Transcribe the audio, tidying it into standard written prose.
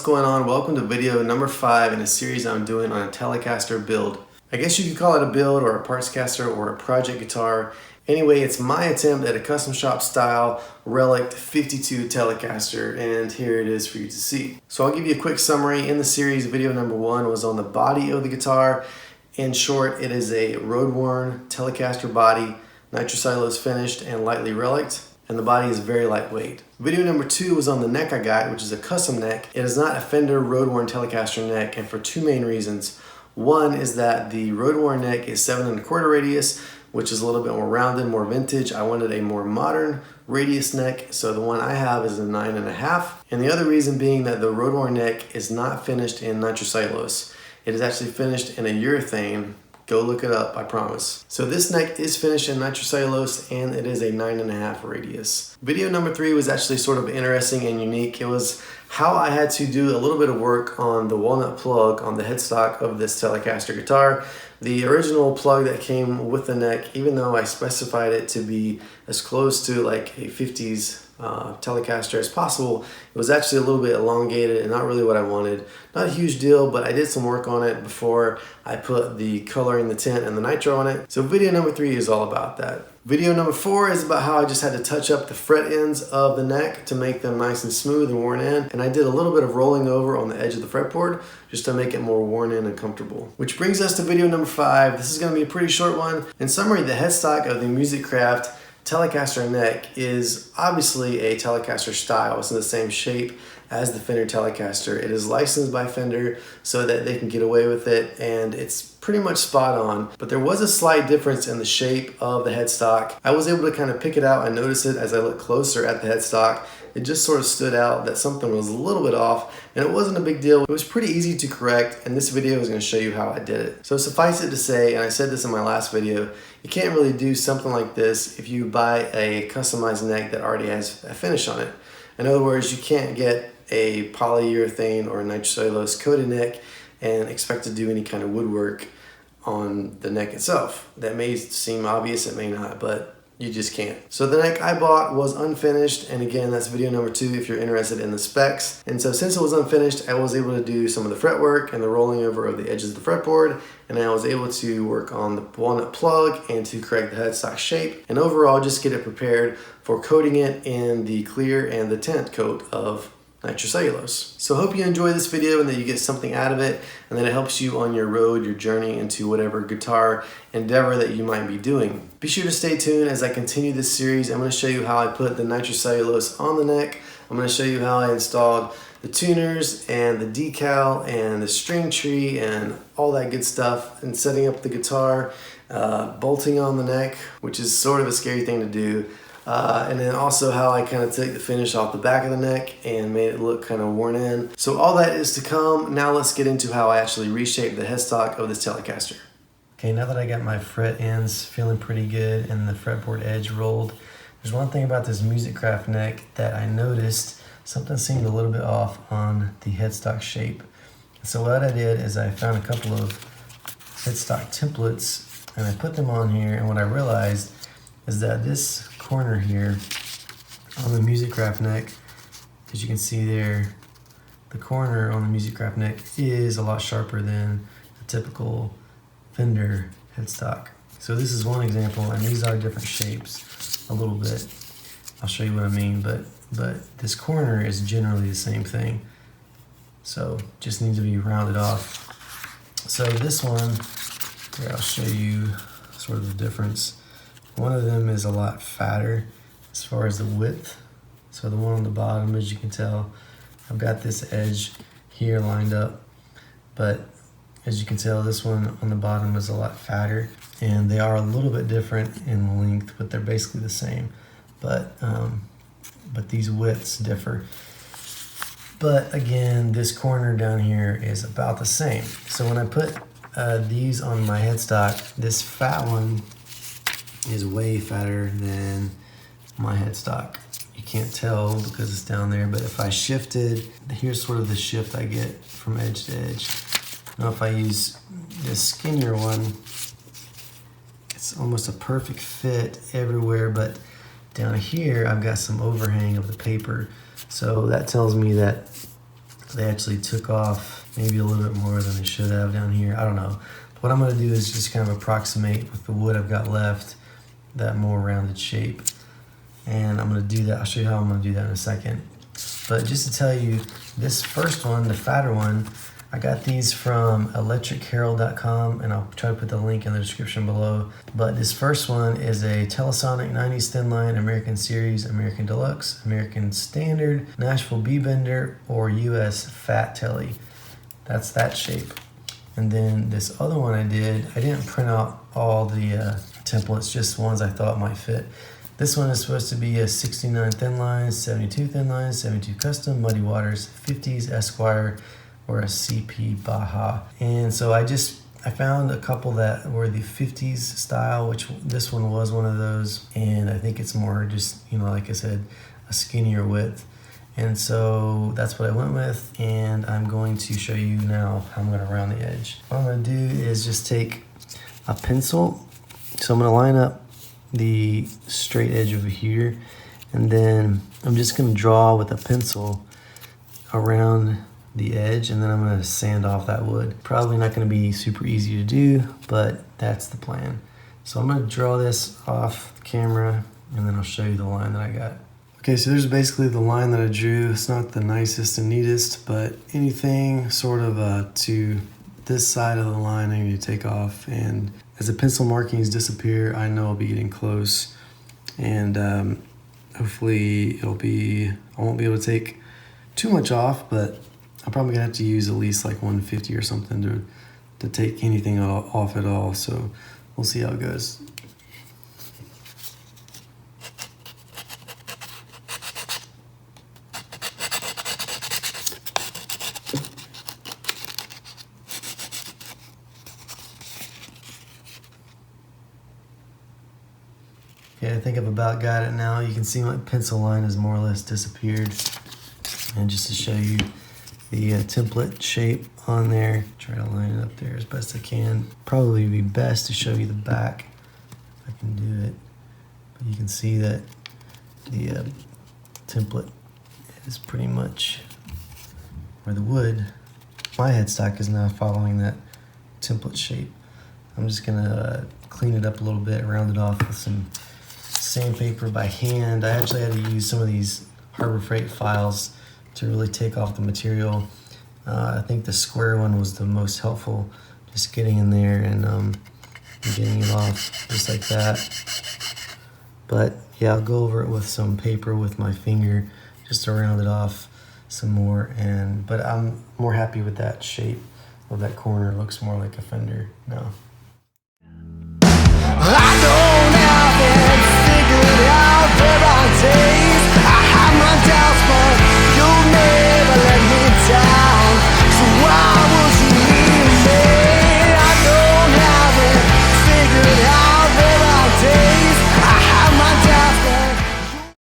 going on? Welcome to video number 5 in a series I'm doing on a Telecaster build. I guess you could call it a build or a parts caster or a project guitar. Anyway, it's my attempt at a custom shop style relic 52 Telecaster, and here it is for you to see. So I'll give you a quick summary. In the series, video number 1 was on the body of the guitar. In short, it is a road-worn Telecaster body, nitrocellulose finished and lightly relicked, and the body is very lightweight. Video number 2 was on the neck I got, which is a custom neck. It is not a Fender road-worn Telecaster neck, and for two main reasons. One is that the road-worn neck is 7 1/4 radius, which is a little bit more rounded, more vintage. I wanted a more modern radius neck, so the one I have is a 9 1/2. And the other reason being that the road-worn neck is not finished in nitrocellulose. It is actually finished in a urethane. Go look it up, I promise. So this neck is finished in nitrocellulose, and it is a 9 1/2 radius. Video number 3 was actually sort of interesting and unique. It was how I had to do a little bit of work on the walnut plug on the headstock of this Telecaster guitar. The original plug that came with the neck, even though I specified it to be as close to like a 50s Telecaster as possible, it was actually a little bit elongated and not really what I wanted. Not a huge deal, but I did some work on it before I put the coloring, the tint, and the nitro on it. So video number 3 is all about that. Video number 4 is about how I just had to touch up the fret ends of the neck to make them nice and smooth and worn in. And I did a little bit of rolling over on the edge of the fretboard just to make it more worn in and comfortable. Which brings us to video number 5. This is going to be a pretty short one. In summary, the headstock of the Musicraft Telecaster neck is obviously a Telecaster style. It's in the same shape as the Fender Telecaster. It is licensed by Fender so that they can get away with it, and it's pretty much spot on. But there was a slight difference in the shape of the headstock. I was able to kind of pick it out and notice it as I looked closer at the headstock. It just sort of stood out that something was a little bit off, and it wasn't a big deal. It was pretty easy to correct, and this video is going to show you how I did it. So suffice it to say, and I said this in my last video, you can't really do something like this if you buy a customized neck that already has a finish on it. In other words, you can't get a polyurethane or a nitrocellulose coated neck and expect to do any kind of woodwork on the neck itself. That may seem obvious, it may not, but you just can't. So the neck I bought was unfinished, and again, that's video number 2 if you're interested in the specs. And so since it was unfinished, I was able to do some of the fretwork and the rolling over of the edges of the fretboard, and I was able to work on the walnut plug and to correct the headstock shape, and overall just get it prepared for coating it in the clear and the tint coat of nitrocellulose. So I hope you enjoy this video and that you get something out of it, and that it helps you on your road, your journey into whatever guitar endeavor that you might be doing. Be sure to stay tuned as I continue this series. I'm going to show you how I put the nitrocellulose on the neck. I'm going to show you how I installed the tuners and the decal and the string tree and all that good stuff, and setting up the guitar, bolting on the neck, which is sort of a scary thing to do. And then also how I kind of took the finish off the back of the neck and made it look kind of worn in. So all that is to come. Now let's get into how I actually reshaped the headstock of this Telecaster. Okay, now that I got my fret ends feeling pretty good and the fretboard edge rolled, there's one thing about this Musicraft neck that I noticed. Something seemed a little bit off on the headstock shape. So what I did is I found a couple of headstock templates and I put them on here, and what I realized is that this corner here on the Musicraft neck, as you can see there, the corner on the Musicraft neck is a lot sharper than a typical Fender headstock. So this is one example, and these are different shapes a little bit. I'll show you what I mean, but this corner is generally the same thing. So just needs to be rounded off. So this one, here I'll show you sort of the difference. One of them is a lot fatter as far as the width. So the one on the bottom, as you can tell, I've got this edge here lined up, but as you can tell, this one on the bottom is a lot fatter, and they are a little bit different in length, but they're basically the same. But these widths differ. But again, this corner down here is about the same. So when I put these on my headstock, this fat one is way fatter than my headstock. You can't tell because it's down there, but if I shifted, here's sort of the shift I get from edge to edge. Now if I use this skinnier one, it's almost a perfect fit everywhere, but down here I've got some overhang of the paper. So that tells me that They actually took off maybe a little bit more than they should have down here. I don't know. What I'm gonna do is just kind of approximate with the wood I've got left, that more rounded shape. And I'm gonna do that, I'll show you how I'm gonna do that in a second. But just to tell you, this first one, the fatter one, I got these from electriccarol.com, and I'll try to put the link in the description below. But this first one is a Telesonic 90s thin line, American Series, American Deluxe, American Standard, Nashville B-Bender, or US Fat Tele. That's that shape. And then this other one I didn't print out all the templates, just ones I thought might fit. This one is supposed to be a 69 thin lines, 72 thin lines, 72 custom, Muddy Waters, 50s Esquire, or a CP Baja. And so I found a couple that were the 50s style, which this one was one of those. And I think it's more just, you know, like I said, a skinnier width. And so that's what I went with, and I'm going to show you now how I'm gonna round the edge. What I'm gonna do is just take a pencil. So I'm gonna line up the straight edge over here, and then I'm just gonna draw with a pencil around the edge, and then I'm gonna sand off that wood. Probably not gonna be super easy to do, but that's the plan. So I'm gonna draw this off the camera, and then I'll show you the line that I got. Okay, so there's basically the line that I drew. It's not the nicest and neatest, but anything sort of to this side of the line I need to take off. And as the pencil markings disappear, I know I'll be getting close. And hopefully I won't be able to take too much off, but I'm probably gonna have to use at least like 150 or something to take anything off at all. So we'll see how it goes. Okay, I think I've about got it now. You can see my pencil line has more or less disappeared. And just to show you the template shape on there, try to line it up there as best I can. Probably be best to show you the back, if I can do it. But you can see that the template is pretty much where the wood, my headstock is now following that template shape. I'm just gonna clean it up a little bit, round it off with some sandpaper by hand. I actually had to use some of these Harbor Freight files to really take off the material. I think the square one was the most helpful, just getting in there and getting it off just like that. But yeah, I'll go over it with some paper with my finger just to round it off some more. But I'm more happy with that shape of that corner. It looks more like a Fender now.